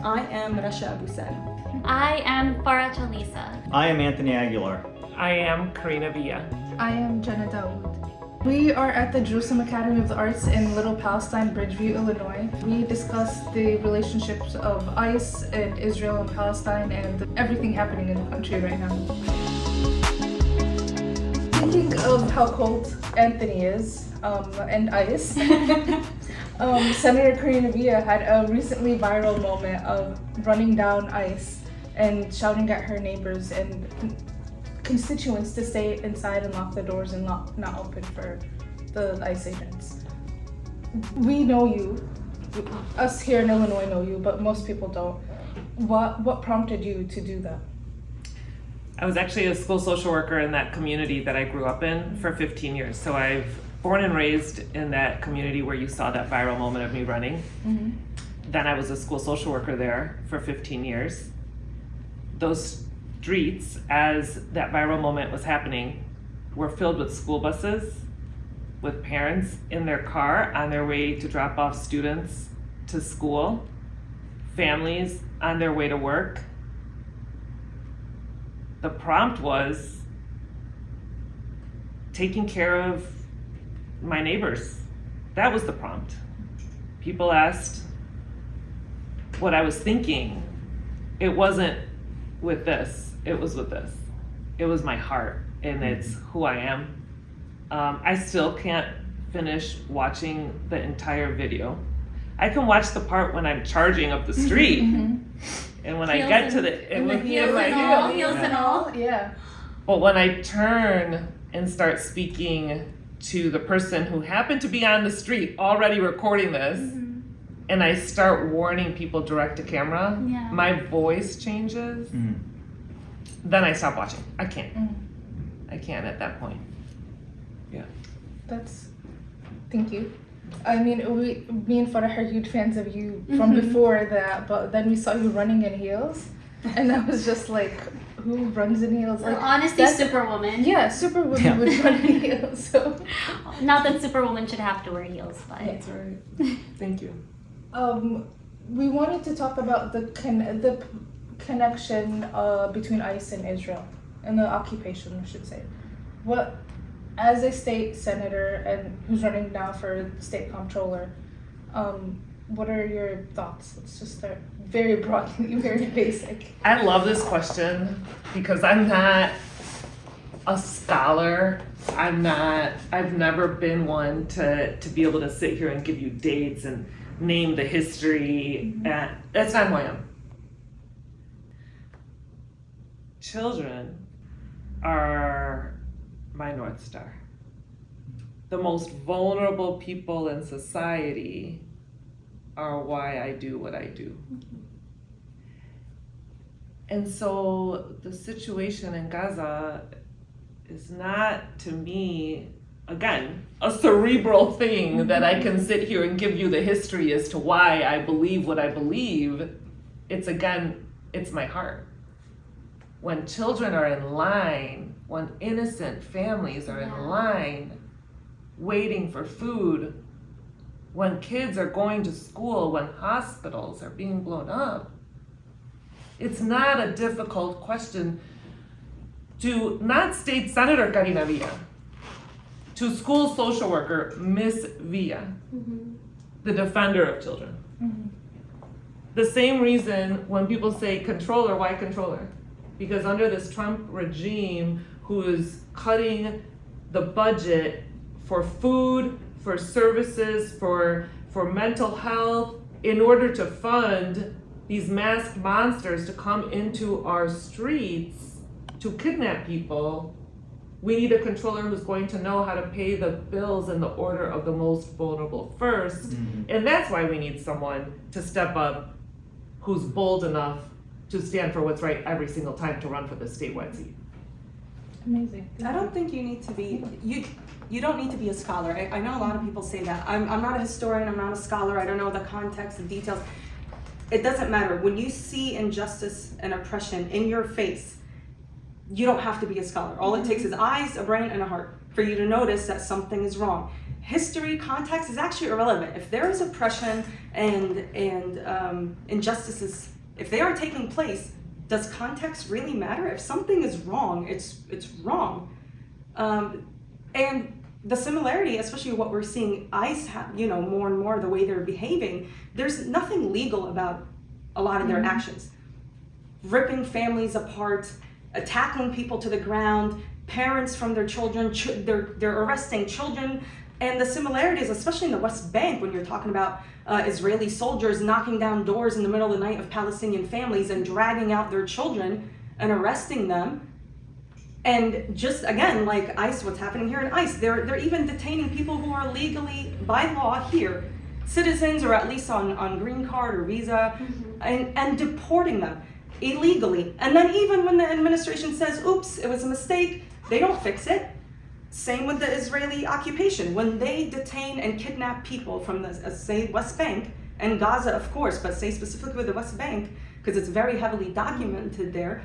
I am Rasha Abu Salim. I am Farah Chalisa. I am Anthony Aguilar. I am Karina Villa. I am Jana Daoud. We are at the Jerusalem Academy of the Arts in Little Palestine, Bridgeview, Illinois. We discuss the relationships of ICE and Israel and Palestine and everything happening in the country right now. Thinking of how cold Anthony is and ICE, Senator Karina Villa had a recently viral moment of running down ICE and shouting at her neighbors and constituents to stay inside and lock the doors and not open for the ICE agents. We know you, us here in Illinois know you, but most people don't. What prompted you to do that? I was actually a school social worker in that community that I grew up in for 15 years. So I've born and raised in that community where you saw that viral moment of me running. Mm-hmm. Then I was a school social worker there for 15 years. Those streets, as that viral moment was happening, were filled with school buses, with parents in their car on their way to drop off students to school, families on their way to work. The prompt was taking care of my neighbors. That was the prompt. People asked what I was thinking. It wasn't with this, it was with this. It was my heart, and it's who I am. I still can't finish watching the entire video. I can watch the part when I'm charging up the street, and when I get to the heels and all. Yeah. But when I turn and start speaking to the person who happened to be on the street already recording this, and I start warning people direct to camera, my voice changes. Then I stop watching. I can't. I can't at that point. Yeah. Thank you. I mean, me and Farah are huge fans of you from before that, but then we saw you running in heels, and I was just like, who runs in heels? Like, honestly, Superwoman. Yeah, Superwoman would run in heels. So, not that Superwoman should have to wear heels, but that's right. Thank you. We wanted to talk about the connection between ICE and Israel, and the occupation, I should say. What, as a state senator and who's running now for state comptroller, what are your thoughts? Let's just start very broadly, very basic. I love this question because I'm not a scholar. I've never been one to be able to sit here and give you dates and name the history. And that's not who I am. Children are my North Star. The most vulnerable people in society are why I do what I do. And so the situation in Gaza is not, to me, again, a cerebral thing that I can sit here and give you the history as to why I believe what I believe. It's my heart. When children are in line, when innocent families are in line waiting for food, when kids are going to school, when hospitals are being blown up, it's not a difficult question to not State Senator Karina Villa, to school social worker Miss Villa, the defender of children. The same reason when people say controller, why controller? Because under this Trump regime, who is cutting the budget for food, for services, for mental health, in order to fund these masked monsters to come into our streets to kidnap people, we need a controller who's going to know how to pay the bills in the order of the most vulnerable first. And that's why we need someone to step up who's bold enough to stand for what's right every single time to run for the statewide seat. Amazing. I don't think you need to be, you don't need to be a scholar. I know a lot of people say that. I'm not a historian, I'm not a scholar, I don't know the context and details. It doesn't matter. When you see injustice and oppression in your face, you don't have to be a scholar. All it takes is eyes, a brain, and a heart for you to notice that something is wrong. History, context is actually irrelevant. If there is oppression and injustices if they are taking place, does context really matter? If something is wrong, it's wrong. And the similarity, especially what we're seeing ICE have, more and more the way they're behaving, there's nothing legal about a lot of their actions. Ripping families apart, tackling people to the ground, parents from their children, they're arresting children. And the similarities, especially in the West Bank, when you're talking about Israeli soldiers knocking down doors in the middle of the night of Palestinian families and dragging out their children and arresting them. And just again, like ICE, what's happening here in ICE, they're even detaining people who are legally, by law here, citizens or at least on green card or visa, and deporting them illegally. And then even when the administration says, oops, it was a mistake, they don't fix it. Same with the Israeli occupation. When they detain and kidnap people from the, say, West Bank, and Gaza, of course, but say specifically with the West Bank, because it's very heavily documented there,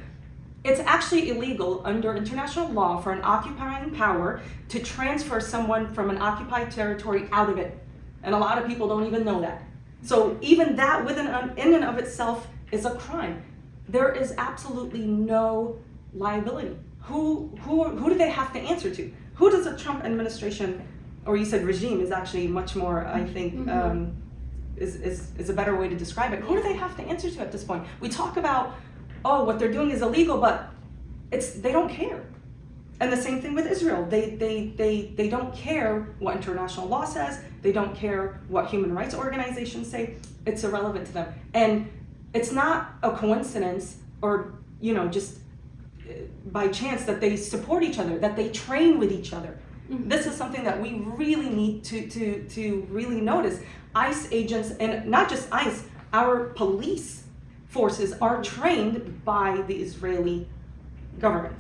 it's actually illegal under international law for an occupying power to transfer someone from an occupied territory out of it. And a lot of people don't even know that. So even that in and of itself is a crime. There is absolutely no liability. Who do they have to answer to? Who does the Trump administration, or you said regime is actually much more, I think, is a better way to describe it. Who do they have to answer to at this point? We talk about, oh, what they're doing is illegal, but they don't care. And the same thing with Israel. They don't care what international law says. They don't care what human rights organizations say. It's irrelevant to them. And it's not a coincidence or, just by chance that they support each other, that they train with each other. This is something that we really need to really notice. ICE agents, and not just ICE, our police forces are trained by the Israeli government.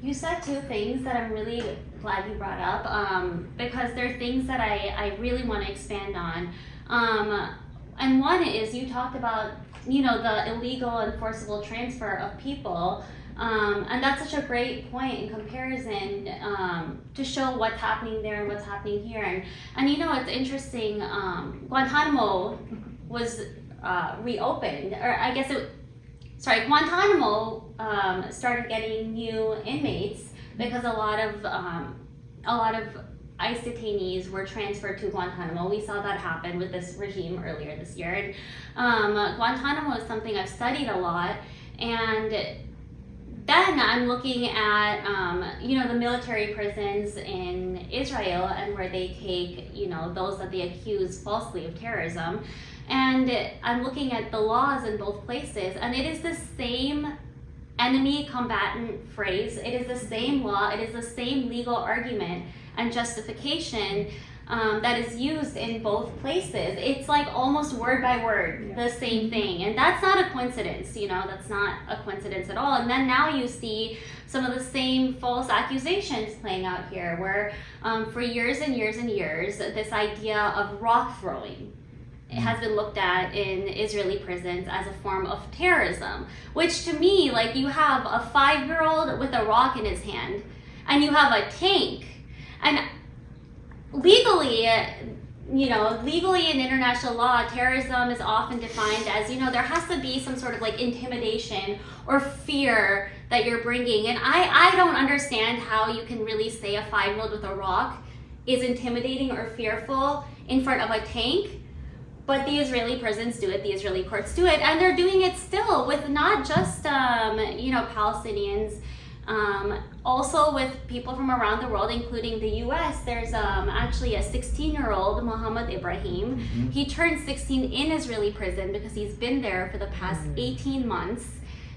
You said two things that I'm really glad you brought up, because there are things that I really want to expand on. And one is, you talked about, the illegal and forcible transfer of people. And that's such a great point in comparison to show what's happening there and what's happening here. And it's interesting, Guantanamo was reopened, or I guess Guantanamo started getting new inmates because a lot of ICE detainees were transferred to Guantanamo. We saw that happen with this regime earlier this year. And Guantanamo is something I've studied a lot, and then I'm looking at the military prisons in Israel, and where they take those that they accuse falsely of terrorism. And I'm looking at the laws in both places, and it is the same enemy combatant phrase. It is the same law. It is the same legal argument and justification that is used in both places. It's like almost word by word, the same thing. And that's not a coincidence, that's not a coincidence at all. And then now you see some of the same false accusations playing out here, where for years and years and years, this idea of rock throwing, it has been looked at in Israeli prisons as a form of terrorism, which to me, like, you have a 5-year-old with a rock in his hand, and you have a tank, and legally in international law, terrorism is often defined as, there has to be some sort of like intimidation or fear that you're bringing. And I don't understand how you can really say a 5-year-old with a rock is intimidating or fearful in front of a tank. But the Israeli prisons do it, the Israeli courts do it, and they're doing it still with not just, Palestinians, also with people from around the world, including the US. There's actually a 16-year-old, Mohammed Ibrahim. He turned 16 in Israeli prison because he's been there for the past 18 months.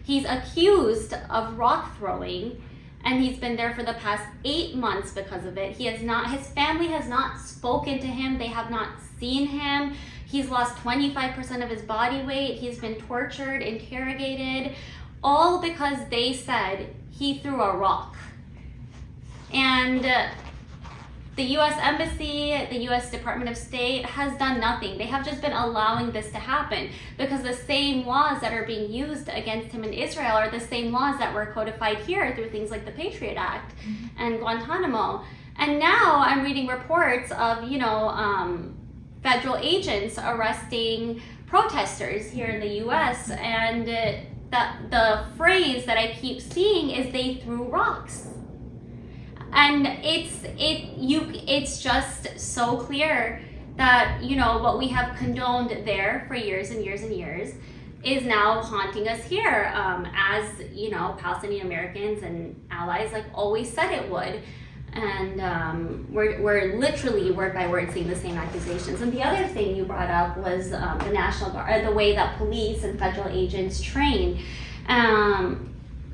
He's accused of rock throwing, and he's been there for the past 8 months because of it. His family has not spoken to him. They have not seen him. He's lost 25% of his body weight. He's been tortured, interrogated, all because they said he threw a rock. And the US Embassy, the US Department of State has done nothing. They have just been allowing this to happen because the same laws that are being used against him in Israel are the same laws that were codified here through things like the Patriot Act and Guantanamo. And now I'm reading reports of, federal agents arresting protesters here in the U.S. and the phrase that I keep seeing is they threw rocks. And it's just so clear that, you know, what we have condoned there for years and years and years is now haunting us here, as, you know, Palestinian Americans and allies like always said it would. And we're literally word by word seeing the same accusations. And the other thing you brought up was the National Guard, the way that police and federal agents train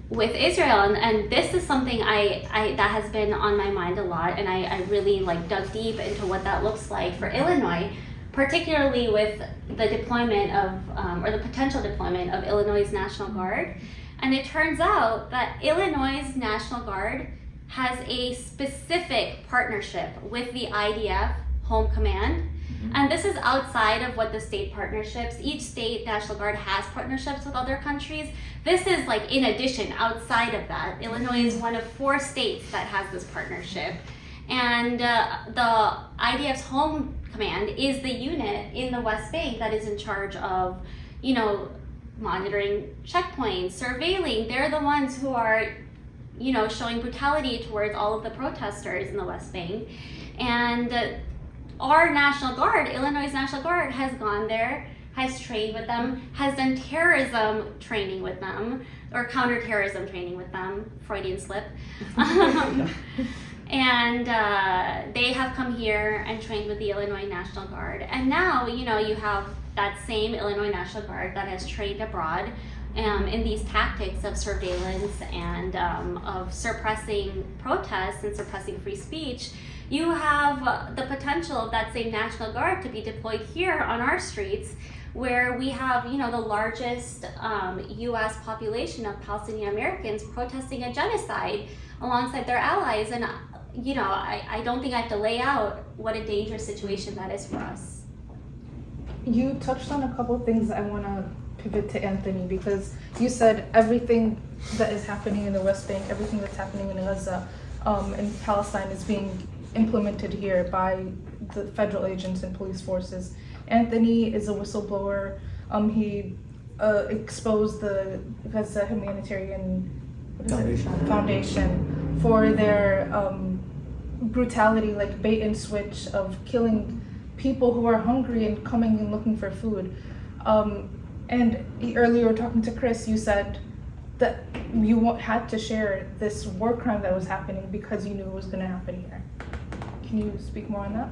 with Israel. And this is something that has been on my mind a lot. And I really like dug deep into what that looks like for Illinois, particularly with the deployment of, or the potential deployment of Illinois' National Guard. And it turns out that Illinois' National Guard has a specific partnership with the IDF Home Command. And this is outside of what the state partnerships, each state National Guard has partnerships with other countries. This is like in addition, outside of that. Illinois is one of 4 states that has this partnership. And the IDF's Home Command is the unit in the West Bank that is in charge of, you know, monitoring checkpoints, surveilling. They're the ones who are, you know, showing brutality towards all of the protesters in the West Bank. And our National Guard, Illinois' National Guard, has gone there, has trained with them, has done terrorism training with them, or counterterrorism training with them, Freudian slip. And they have come here and trained with the Illinois National Guard. And now, you know, you have that same Illinois National Guard that has trained abroad in these tactics of surveillance and of suppressing protests and suppressing free speech. You have the potential of that same National Guard to be deployed here on our streets, where we have, you know, the largest U.S. population of Palestinian Americans protesting a genocide alongside their allies. And, you know, I don't think I have to lay out what a dangerous situation that is for us. You touched on a couple of things that I want to pivot to Anthony, because you said everything that is happening in the West Bank, everything that's happening in Gaza, in Palestine is being implemented here by the federal agents and police forces. Anthony is a whistleblower. He exposed the Gaza Humanitarian Foundation for their brutality, like bait and switch of killing people who are hungry and coming and looking for food. And earlier talking to Chris, you said that you had to share this war crime that was happening because you knew it was going to happen here. Can you speak more on that?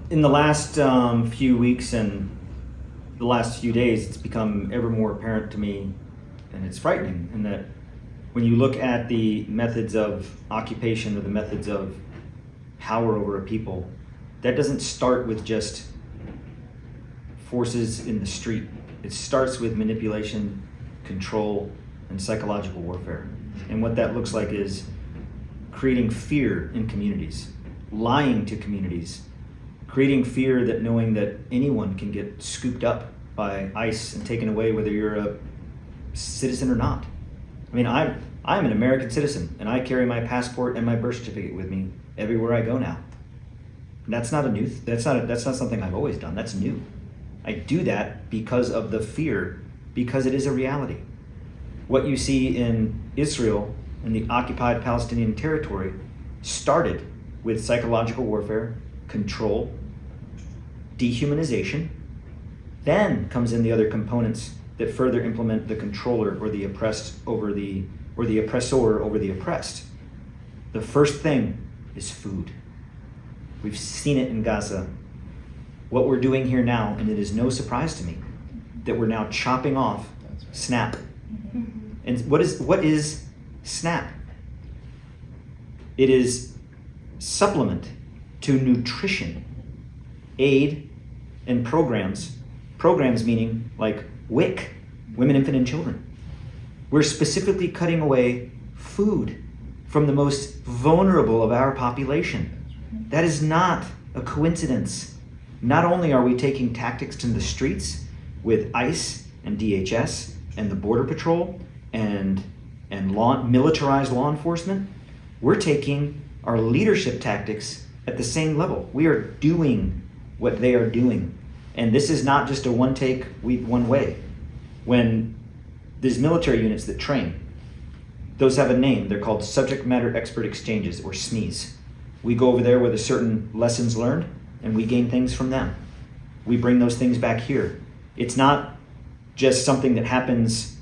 In the last few weeks and the last few days, it's become ever more apparent to me, and it's frightening, in that when you look at the methods of occupation or the methods of power over a people, that doesn't start with just forces in the street. It starts with manipulation, control, and psychological warfare. And what that looks like is creating fear in communities, lying to communities, creating fear that knowing that anyone can get scooped up by ICE and taken away whether you're a citizen or not. I mean, I'm an American citizen, and I carry my passport and my birth certificate with me everywhere I go now. That's not that's not something I've always done. That's new. I do that because of the fear, because it is a reality. What you see in Israel and the occupied Palestinian territory started with psychological warfare, control, dehumanization. Then comes in the other components that further implement the controller or the oppressed over the, or the oppressor over the oppressed. The first thing is food. We've seen it in Gaza. What we're doing here now, and it is no surprise to me, that we're now chopping off SNAP. And what is SNAP? It is supplement to nutrition, aid, and programs. Programs meaning like WIC, Women, Infant, and Children. We're specifically cutting away food from the most vulnerable of our population. That is not a coincidence. Not only are we taking tactics to the streets with ICE and DHS and the Border Patrol and militarized law enforcement, we're taking our leadership tactics at the same level. We are doing what they are doing. And this is not just a one way. When these military units that train, those have a name. They're called subject matter expert exchanges, or SMEs. We go over there with a certain lessons learned, and we gain things from them. We bring those things back here. It's not just something that happens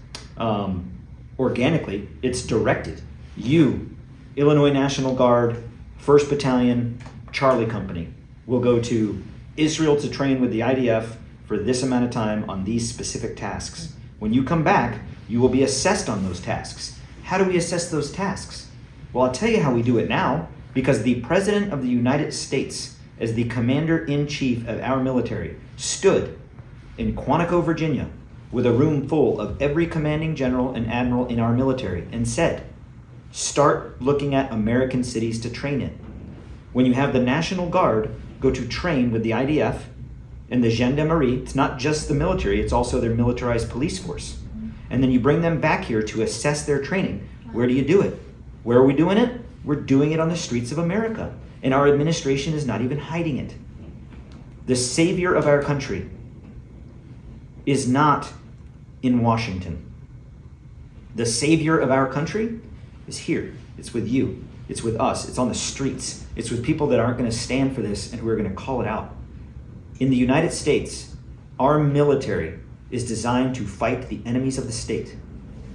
organically. It's directed. You, Illinois National Guard, 1st Battalion, Charlie Company, will go to Israel to train with the IDF for this amount of time on these specific tasks. When you come back, you will be assessed on those tasks. How do we assess those tasks? Well, I'll tell you how we do it now, because the President of the United States, as the Commander-in-Chief of our military, stood in Quantico, Virginia, with a room full of every commanding general and admiral in our military, and said, start looking at American cities to train in. When you have the National Guard go to train with the IDF and the Gendarmerie, it's not just the military, it's also their militarized police force. And then you bring them back here to assess their training. Where do you do it? Where are we doing it? We're doing it on the streets of America. And our administration is not even hiding it. The savior of our country is not in Washington. The savior of our country is here. It's with you. It's with us. It's on the streets. It's with people that aren't going to stand for this and who are going to call it out. In the United States, our military is designed to fight the enemies of the state.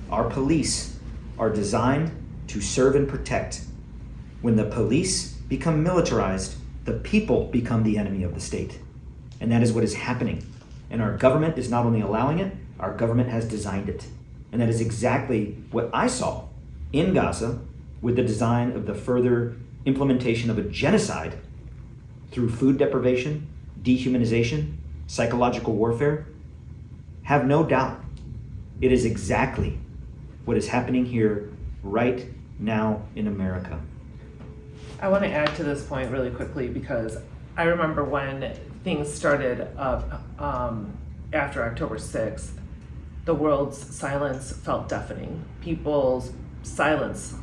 Our police are designed to serve and protect. When the police become militarized, the people become the enemy of the state. And that is what is happening. And our government is not only allowing it, our government has designed it. And that is exactly what I saw in Gaza with the design of the further implementation of a genocide through food deprivation, dehumanization, psychological warfare. Have no doubt, it is exactly what is happening here right now in America. I want to add to this point really quickly, because I remember when things started up after October 6th, the world's silence felt deafening. People's silence,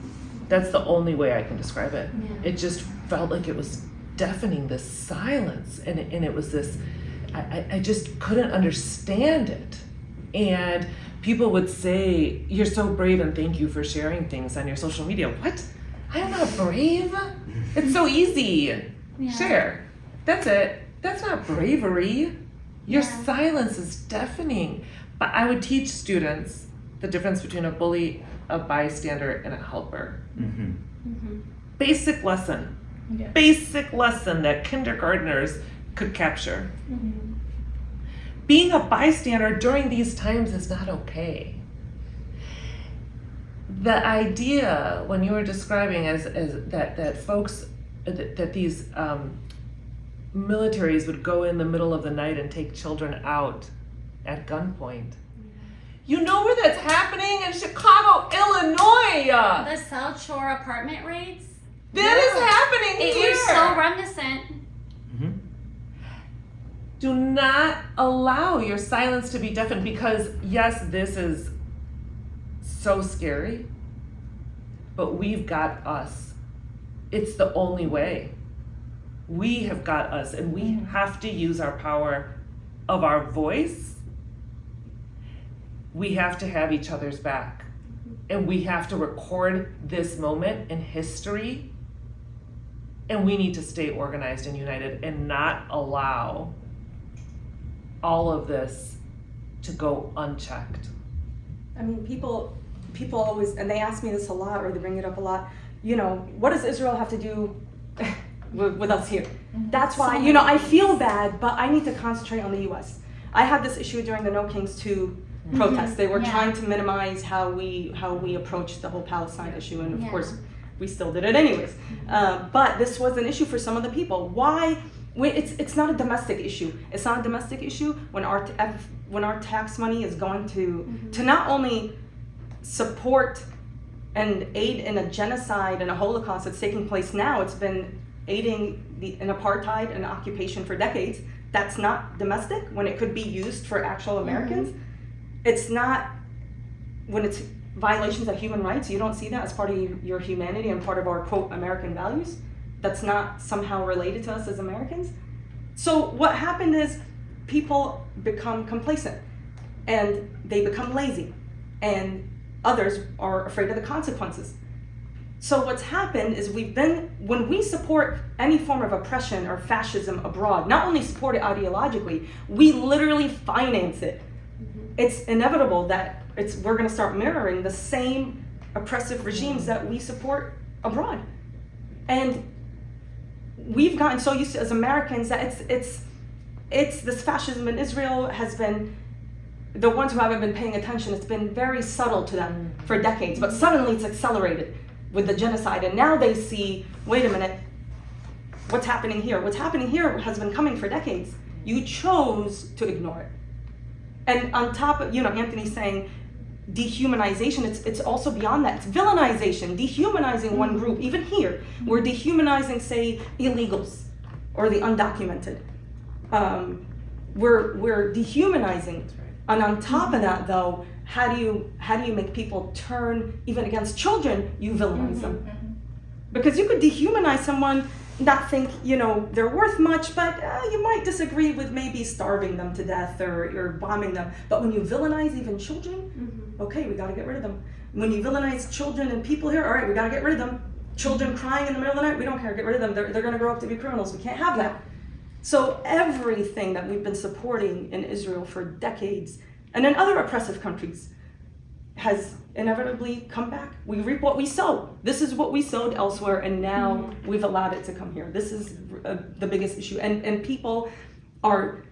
that's the only way I can describe it. Yeah. It just felt like it was deafening, this silence. And it was this, I just couldn't understand it. And people would say, you're so brave and thank you for sharing things on your social media. What? I am not brave. It's so easy. Yeah. Share. That's it. That's not bravery. Your Yeah. silence is deafening. But I would teach students the difference between a bully, a bystander, and a helper. Mm-hmm. Mm-hmm. Basic lesson. Yeah. Basic lesson that kindergartners could capture. Mm-hmm. Being a bystander during these times is not okay. The idea when you were describing as that folks that these militaries would go in the middle of the night and take children out at gunpoint. You know where that's happening? In Chicago, Illinois. The South Shore apartment raids? That is happening It here. was so reminiscent. Mm-hmm. Do not allow your silence to be deafened, because yes, this is so scary, but we've got us. It's the only way. We have got us, and we have to use our power of our voice. We have to have each other's back, and we have to record this moment in history, and we need to stay organized and united and not allow all of this to go unchecked. I mean, people always, and they ask me this a lot, or they bring it up a lot, you know, what does Israel have to do with us here? That's why, you know, I feel bad, but I need to concentrate on the US. I had this issue during the No Kings 2 protests. They were Yeah. trying to minimize how we approached the whole Palestine issue, and of Yeah. course, we still did it anyways. But this was an issue for some of the people. Why? It's not a domestic issue. It's not a domestic issue when our tax money is going to not only support and aid in a genocide and a Holocaust that's taking place now. It's been aiding an apartheid and occupation for decades. That's not domestic when it could be used for actual Americans. It's not when it's violations of human rights. You don't see that as part of your humanity and part of our quote American values. That's not somehow related to us as Americans. So what happened is people become complacent and they become lazy, and others are afraid of the consequences. So what's happened is when we support any form of oppression or fascism abroad, not only support it ideologically, we literally finance it. It's inevitable that we're going to start mirroring the same oppressive regimes that we support abroad. And we've gotten so used to, as Americans, that it's this fascism in Israel has been, the ones who haven't been paying attention, it's been very subtle to them for decades, but suddenly it's accelerated with the genocide, and now they see, wait a minute, what's happening here? What's happening here has been coming for decades. You chose to ignore it. And on top of, Anthony's saying dehumanization, it's also beyond that. It's villainization, dehumanizing one group. Even here, we're dehumanizing, say, illegals or the undocumented. We're dehumanizing. And on top of that, though, how do you make people turn even against children? You villainize them. Because you could dehumanize someone, not think they're worth much, but you might disagree with maybe starving them to death or bombing them. But when you villainize even children, okay, we got to get rid of them. When you villainize children and people here, all right, we got to get rid of them. Children crying in the middle of the night, we don't care, get rid of them. They're going to grow up to be criminals. We can't have that. So everything that we've been supporting in Israel for decades and in other oppressive countries has inevitably come back. We reap what we sow. This is what we sowed elsewhere, and now we've allowed it to come here. This is the biggest issue. And people are,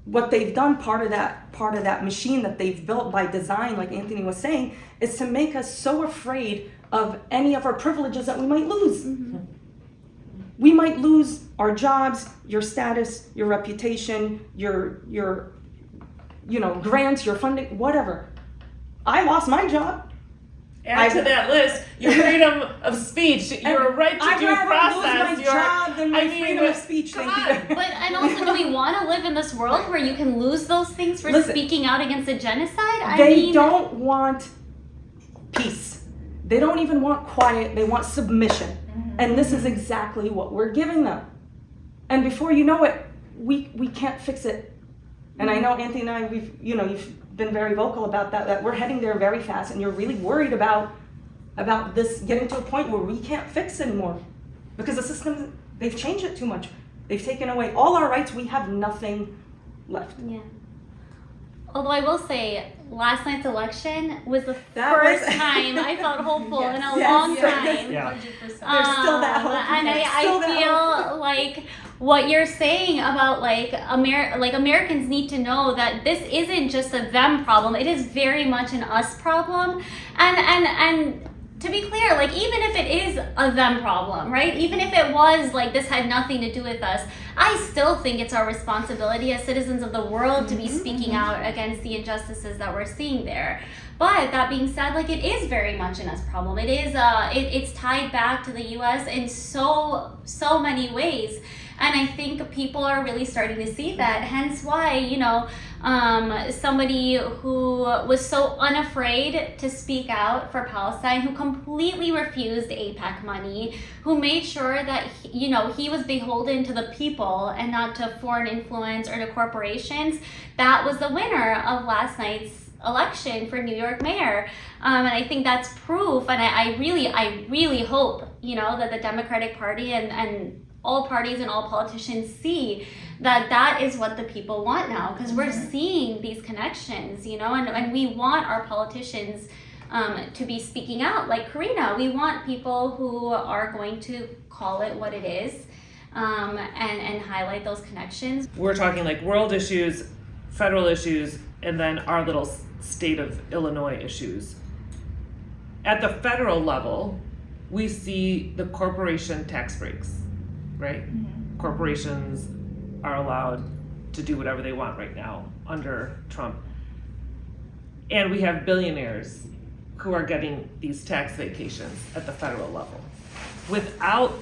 what they've done, part of that machine that they've built by design, like Anthony was saying, is to make us so afraid of any of our privileges that we might lose. We might lose our jobs, your status, your reputation, your grants, your funding, whatever. I lost my job. Add to that list your freedom of speech, your right to due process. I'd rather lose my job than my freedom of speech. Thank you. And also, do we want to live in this world where you can lose those things for speaking out against a genocide? They don't want peace. They don't even want quiet. They want submission. And this is exactly what we're giving them. And before you know it, we can't fix it. And I know Anthony and I, you've been very vocal about that we're heading there very fast, and you're really worried about this getting to a point where we can't fix anymore. Because the system, they've changed it too much. They've taken away all our rights. We have nothing left. Yeah. Although I will say, last night's election was the first time I felt hopeful in a long time. Yeah. 100%. There's still that hope. And I feel like what you're saying about Americans need to know that this isn't just a them problem. It is very much an us problem. And to be clear, even if it is a them problem, right? Even if it was this had nothing to do with us, I still think it's our responsibility as citizens of the world to be speaking out against the injustices that we're seeing there. But that being said, it is very much an us problem. It is it's tied back to the U.S. in so many ways. And I think people are really starting to see that. Hence why, somebody who was so unafraid to speak out for Palestine, who completely refused AIPAC money, who made sure that, he was beholden to the people and not to foreign influence or to corporations, that was the winner of last night's election for New York mayor. And I think that's proof. And I really hope, that the Democratic Party and all parties and all politicians see that is what the people want now, because we're seeing these connections, and we want our politicians to be speaking out like Karina. We want people who are going to call it what it is and highlight those connections. We're talking world issues, federal issues, and then our little state of Illinois issues. At the federal level, we see the corporation tax breaks. Right? Corporations are allowed to do whatever they want right now under Trump. And we have billionaires who are getting these tax vacations at the federal level without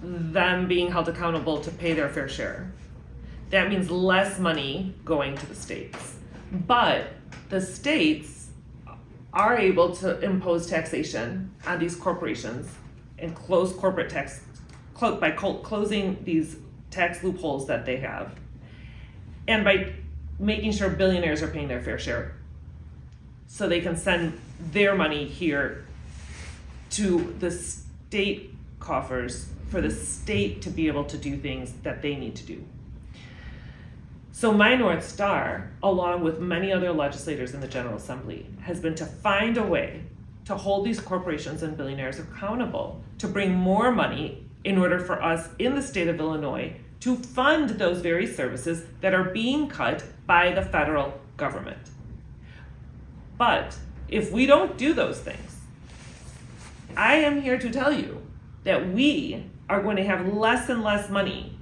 them being held accountable to pay their fair share. That means less money going to the states. But the states are able to impose taxation on these corporations and close corporate tax by closing these tax loopholes that they have. and by making sure billionaires are paying their fair share so they can send their money here to the state coffers for the state to be able to do things that they need to do. So my North Star, along with many other legislators in the General Assembly, has been to find a way to hold these corporations and billionaires accountable, to bring more money in order for us in the state of Illinois to fund those very services that are being cut by the federal government. But if we don't do those things, I am here to tell you that we are going to have less and less money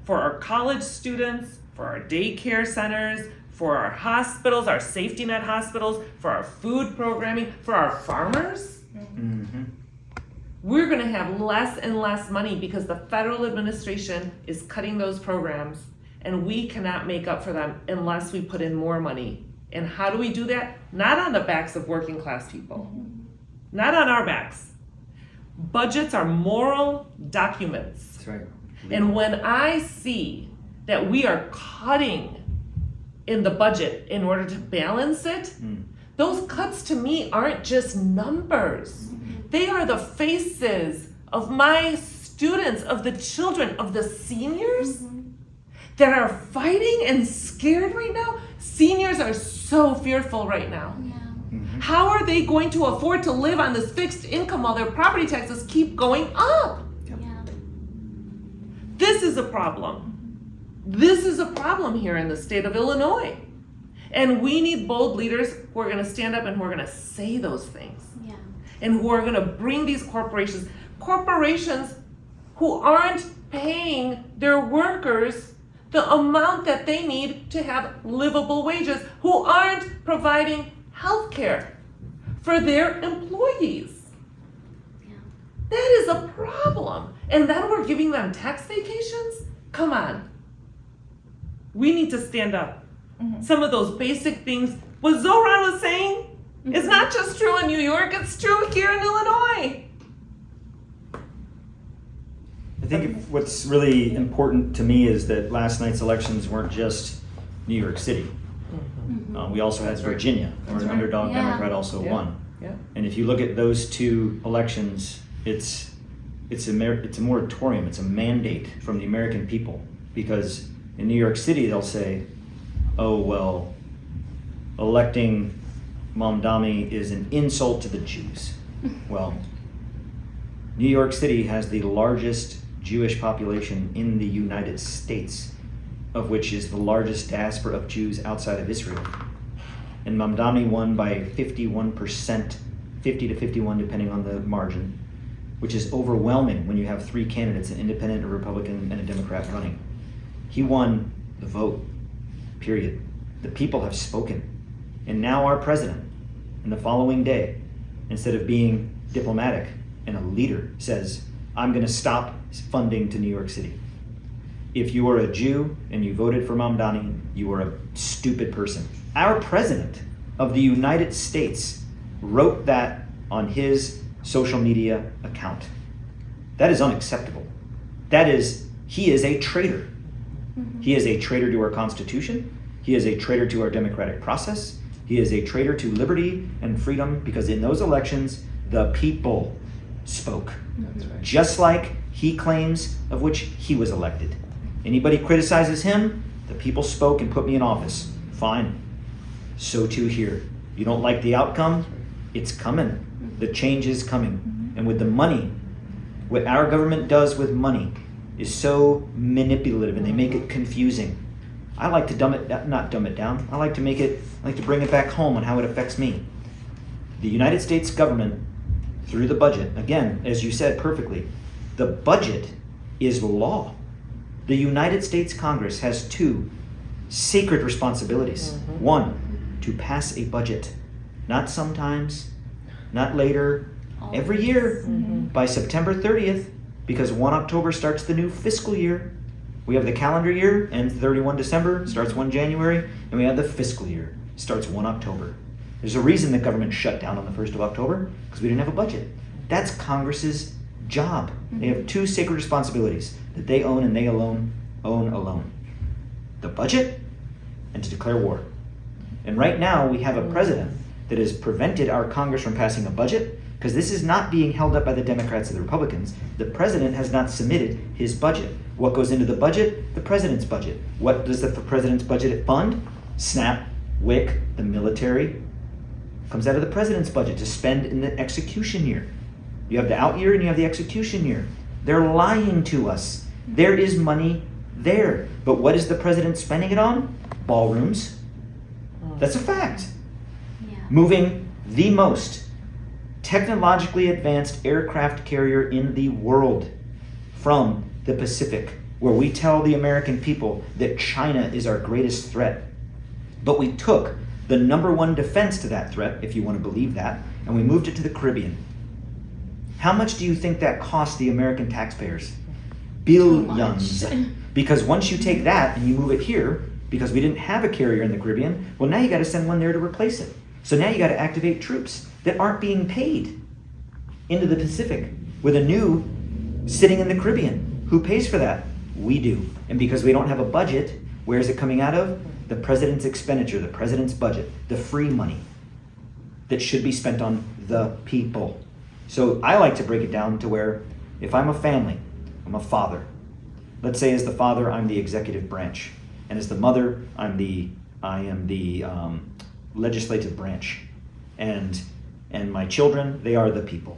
for our college students, for our daycare centers, for our hospitals, our safety net hospitals, for our food programming, for our farmers. Mm-hmm. We're going to have less and less money because the federal administration is cutting those programs, and we cannot make up for them unless we put in more money. And how do we do that? Not on the backs of working class people. Not on our backs. Budgets are moral documents. That's right. And when I see that we are cutting in the budget in order to balance it, those cuts to me aren't just numbers. They are the faces of my students, of the children, of the seniors that are fighting and scared right now. Seniors are so fearful right now. How are they going to afford to live on this fixed income while their property taxes keep going up? This is a problem. This is a problem here in the state of Illinois. And we need bold leaders who are going to stand up and who are going to say those things. And who are going to bring these corporations who aren't paying their workers the amount that they need to have livable wages, who aren't providing health care for their employees. That is a problem. And then we're giving them tax vacations? Come on. We need to stand up. Some of those basic things, what Zoran was saying, is not just true in New York, it's true here in Illinois. I think what's really important to me is that last night's elections weren't just New York City. We also had Virginia, where an underdog Democrat also won. And if you look at those two elections, it's a moratorium, it's a mandate from the American people. Because in New York City, they'll say, oh, well, electing Mamdani is an insult to the Jews. Well, New York City has the largest Jewish population in the United States, of which is the largest diaspora of Jews outside of Israel. And Mamdani won by 51%, 50 to 51 depending on the margin, which is overwhelming when you have three candidates, an independent, a Republican, and a Democrat running. He won the vote, period. The people have spoken. And now our president, in the following day, instead of being diplomatic and a leader, says, I'm going to stop funding to New York City. If you are a Jew and you voted for Mamdani, you are a stupid person. Our president of the United States wrote that on his social media account. That is unacceptable. He is a traitor. He is a traitor to our Constitution. He is a traitor to our democratic process. He is a traitor to liberty and freedom, because in those elections, the people spoke. That's right. Just like he claims of which he was elected. Anybody criticizes him, the people spoke and put me in office. Fine. So too here. You don't like the outcome? It's coming. The change is coming. And with the money, what our government does with money is so manipulative, and they make it confusing. I like to not dumb it down. I like to bring it back home on how it affects me. The United States government, through the budget, again, as you said perfectly, the budget is law. The United States Congress has two sacred responsibilities. One, to pass a budget. Not sometimes, not later, every year, by September 30th, because 1 October starts the new fiscal year. We have the calendar year, ends 31 December, starts 1 January, and we have the fiscal year, starts 1 October. There's a reason the government shut down on the 1st of October, because we didn't have a budget. That's Congress's job. They have two sacred responsibilities that they own and they alone own alone. The budget and to declare war. And right now we have a president that has prevented our Congress from passing a budget, because this is not being held up by the Democrats or the Republicans. The president has not submitted his budget. What goes into the budget? The president's budget. What does the president's budget fund? SNAP, WIC, the military. Comes out of the president's budget to spend in the execution year. You have the out year and you have the execution year. They're lying to us. There is money there. But what is the president spending it on? Ballrooms. That's a fact. Yeah. Moving the most technologically advanced aircraft carrier in the world from the Pacific, where we tell the American people that China is our greatest threat. But we took the number one defense to that threat, if you want to believe that, and we moved it to the Caribbean. How much do you think that cost the American taxpayers? Billions. Because once you take that and you move it here, because we didn't have a carrier in the Caribbean, well, now you got to send one there to replace it. So now you got to activate troops that aren't being paid into the Pacific with a new sitting in the Caribbean. Who pays for that? We do. And because we don't have a budget, where is it coming out of? The president's expenditure, the president's budget, the free money that should be spent on the people. So I like to break it down to where if I'm a family, I'm a father. Let's say as the father, I'm the executive branch. And as the mother, I am the legislative branch. And my children, they are the people.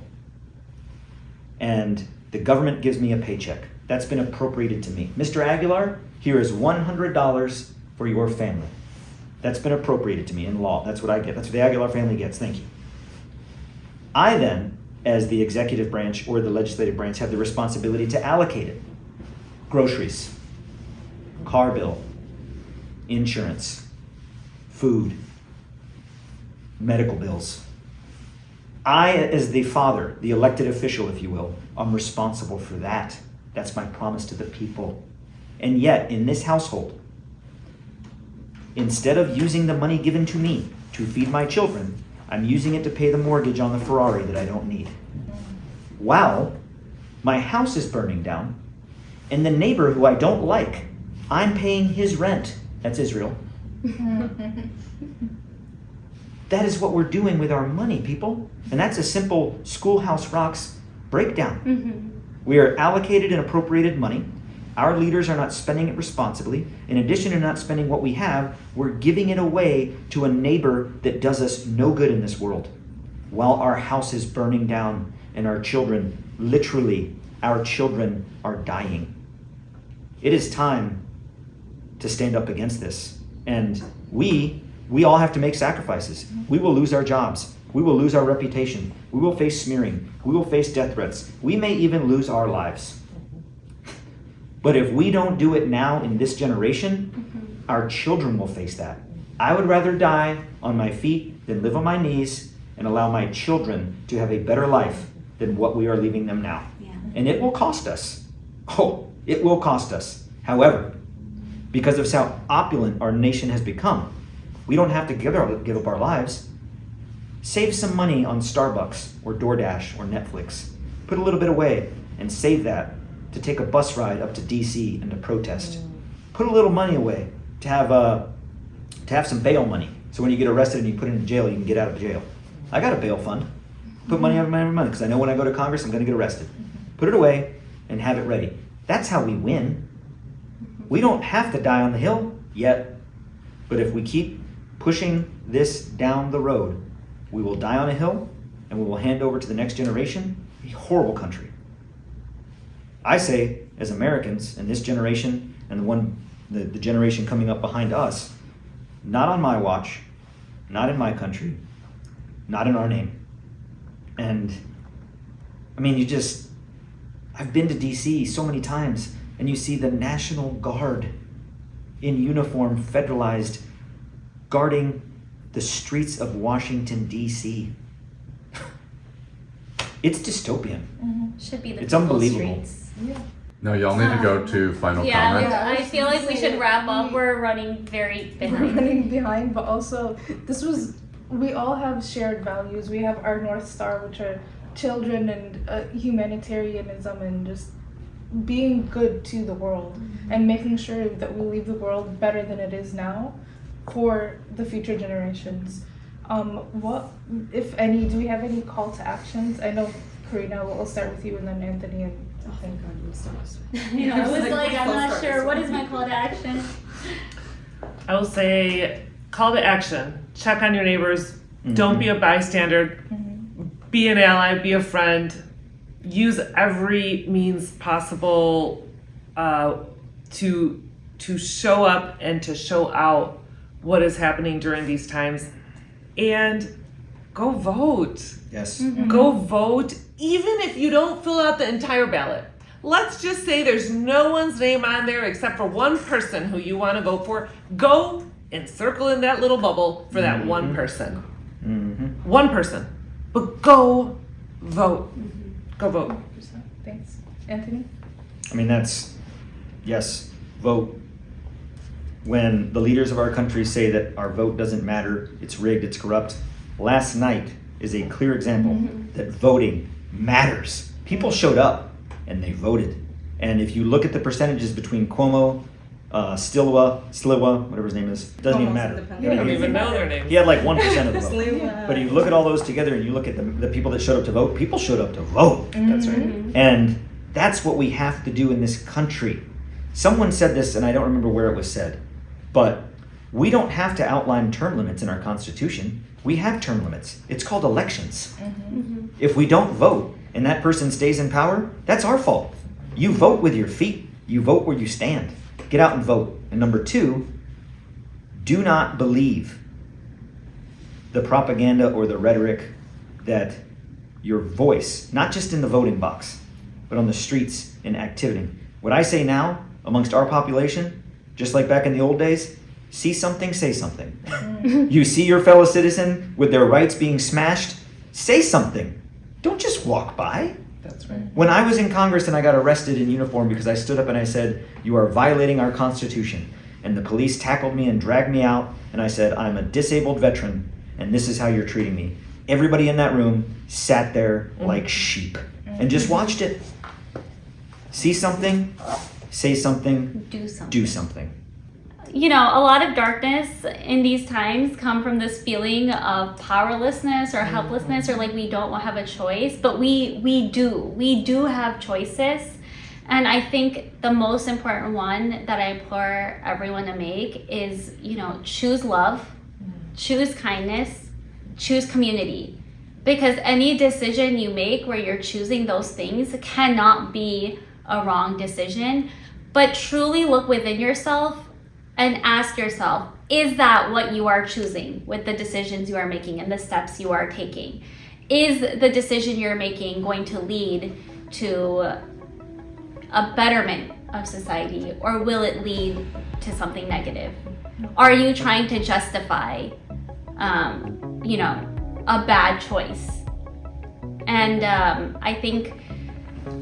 And the government gives me a paycheck. That's been appropriated to me. Mr. Aguilar, here is $100 for your family. That's been appropriated to me in law. That's what I get. That's what the Aguilar family gets. Thank you. I then, as the executive branch or the legislative branch, have the responsibility to allocate it. Groceries, car bill, insurance, food, medical bills. I, as the father, the elected official, if you will, I'm responsible for that. That's my promise to the people. And yet, in this household, instead of using the money given to me to feed my children, I'm using it to pay the mortgage on the Ferrari that I don't need. While my house is burning down, and the neighbor who I don't like, I'm paying his rent. That's Israel. That is what we're doing with our money, people. And that's a simple Schoolhouse Rocks breakdown. We are allocated and appropriated money. Our leaders are not spending it responsibly. In addition to not spending what we have, we're giving it away to a neighbor that does us no good in this world. While our house is burning down and our children, literally, our children are dying. It is time to stand up against this. And we all have to make sacrifices. We will lose our jobs. We will lose our reputation. We will face smearing. We will face death threats. We may even lose our lives. But if we don't do it now in this generation, our children will face that. I would rather die on my feet than live on my knees and allow my children to have a better life than what we are leaving them now. Yeah. And it will cost us. Oh, it will cost us. However, because of how opulent our nation has become, we don't have to give up our lives. Save some money on Starbucks or DoorDash or Netflix. Put a little bit away and save that to take a bus ride up to DC and to protest. Put a little money away to have some bail money. So when you get arrested and you put it in jail, you can get out of jail. I got a bail fund. Put money out of my money because I know when I go to Congress, I'm going to get arrested. Put it away and have it ready. That's how we win. We don't have to die on the Hill yet. But if we keep pushing this down the road, we will die on a hill and we will hand over to the next generation a horrible country. I say, as Americans in this generation and the generation coming up behind us, not on my watch, not in my country, not in our name. And I mean, I've been to DC so many times and you see the National Guard in uniform, federalized, guarding the streets of Washington, D.C. It's dystopian. Should be the It's people's unbelievable. streets. No, y'all need to go to final comment. Yeah, I feel like we should wrap up. We're running very We're behind. running behind, but also we all have shared values. We have our North Star, which are children and humanitarianism and just being good to the world and making sure that we leave the world better than it is now. for the future generations. What, if any, do we have any call to actions? I know, Karina, we'll start with you, and then Anthony and Oh, thank God you started. I was like, I'm not sure. What is my call to action? I will say call to action. Check on your neighbors. Don't be a bystander. Be an ally, be a friend. Use every means possible to show up and to show out what is happening during these times. And go vote. Yes. Go vote, even if you don't fill out the entire ballot. Let's just say there's no one's name on there except for one person who you want to vote for. Go and circle in that little bubble for that one person. One person. But go vote. Go vote. 100%. Thanks. Anthony? I mean, yes, vote. When the leaders of our country say that our vote doesn't matter, it's rigged, it's corrupt, last night is a clear example that voting matters. People showed up and they voted. And if you look at the percentages between Cuomo, Sliwa, whatever his name is, doesn't even matter. You don't even know their names. He had like 1% of the vote. Sliwa. But you look at all those together and you look at the people that showed up to vote, people showed up to vote. That's right. And that's what we have to do in this country. Someone said this, and I don't remember where it was said, but we don't have to outline term limits in our Constitution. We have term limits. It's called elections. If we don't vote and that person stays in power, that's our fault. You vote with your feet. You vote where you stand. Get out and vote. And number 2, do not believe the propaganda or the rhetoric that your voice, not just in the voting box, but on the streets in activity. What I say now amongst our population, just like back in the old days, see something, say something. You see your fellow citizen with their rights being smashed, say something. Don't just walk by. That's right. When I was in Congress and I got arrested in uniform because I stood up and I said, "You are violating our Constitution," and the police tackled me and dragged me out, and I said, "I'm a disabled veteran and this is how you're treating me," everybody in that room sat there like sheep and just watched it. See something, say something, do something. You know, a lot of darkness in these times come from this feeling of powerlessness or helplessness, or like we don't have a choice, but we do have choices. And I think the most important one that I implore everyone to make is, you know, choose love, choose kindness, choose community. Because any decision you make where you're choosing those things cannot be a wrong decision. But truly look within yourself and ask yourself, is that what you are choosing with the decisions you are making and the steps you are taking? Is the decision you're making going to lead to a betterment of society, or will it lead to something negative? Are you trying to justify, you know, a bad choice? And I think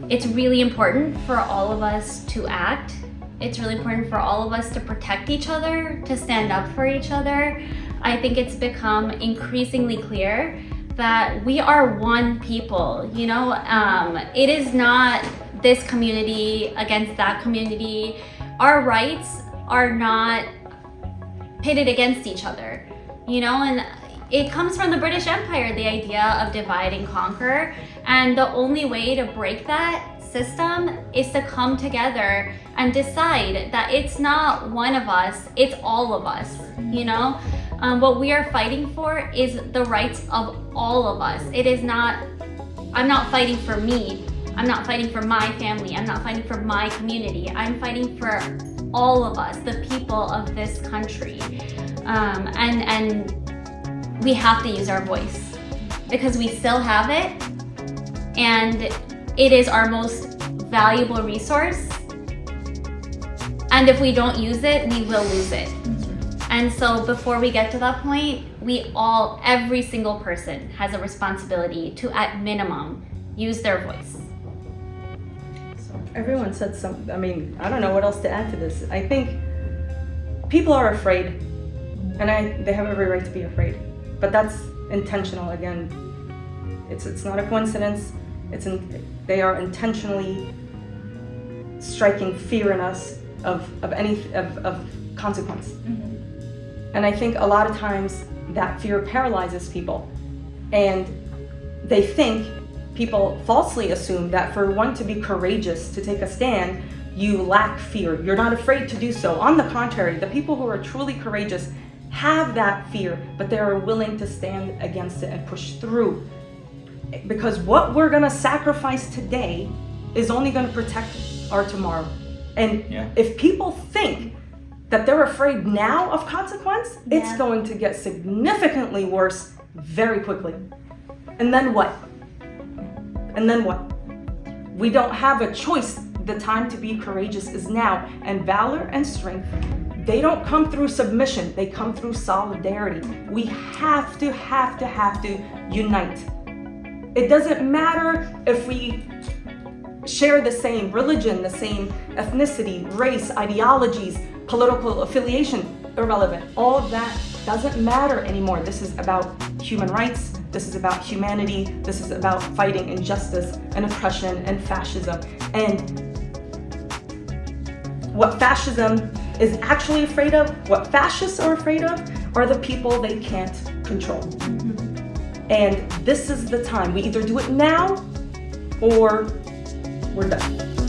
it's really important for all of us to act. It's really important for all of us to protect each other, to stand up for each other. I think it's become increasingly clear that we are one people, you know? It is not this community against that community. Our rights are not pitted against each other, you know? And it comes from the British Empire, the idea of divide and conquer. And the only way to break that system is to come together and decide that it's not one of us, it's all of us, you know? What we are fighting for is the rights of all of us. It is not, I'm not fighting for me, I'm not fighting for my family, I'm not fighting for my community, I'm fighting for all of us, the people of this country. And we have to use our voice because we still have it, and it is our most valuable resource. And if we don't use it, we will lose it. And so before we get to that point, every single person has a responsibility to, at minimum, use their voice. So everyone said something. I mean, I don't know what else to add to this. I think people are afraid, and they have every right to be afraid. But that's intentional. Again, it's not a coincidence. They are intentionally striking fear in us of consequence. And I think a lot of times that fear paralyzes people. And they think, people falsely assume that for one to be courageous, to take a stand, you lack fear. You're not afraid to do so. On the contrary, the people who are truly courageous have that fear, but they are willing to stand against it and push through. Because what we're gonna sacrifice today is only gonna protect our tomorrow. And if people think that they're afraid now of consequence, it's going to get significantly worse very quickly. And then what? And then what? We don't have a choice. The time to be courageous is now. And valor and strength, they don't come through submission, they come through solidarity. We have to unite. It doesn't matter if we share the same religion, the same ethnicity, race, ideologies, political affiliation, irrelevant. All of that doesn't matter anymore. This is about human rights. This is about humanity. This is about fighting injustice and oppression and fascism. And what fascism is actually afraid of, what fascists are afraid of, are the people they can't control. And this is the time. We either do it now or we're done.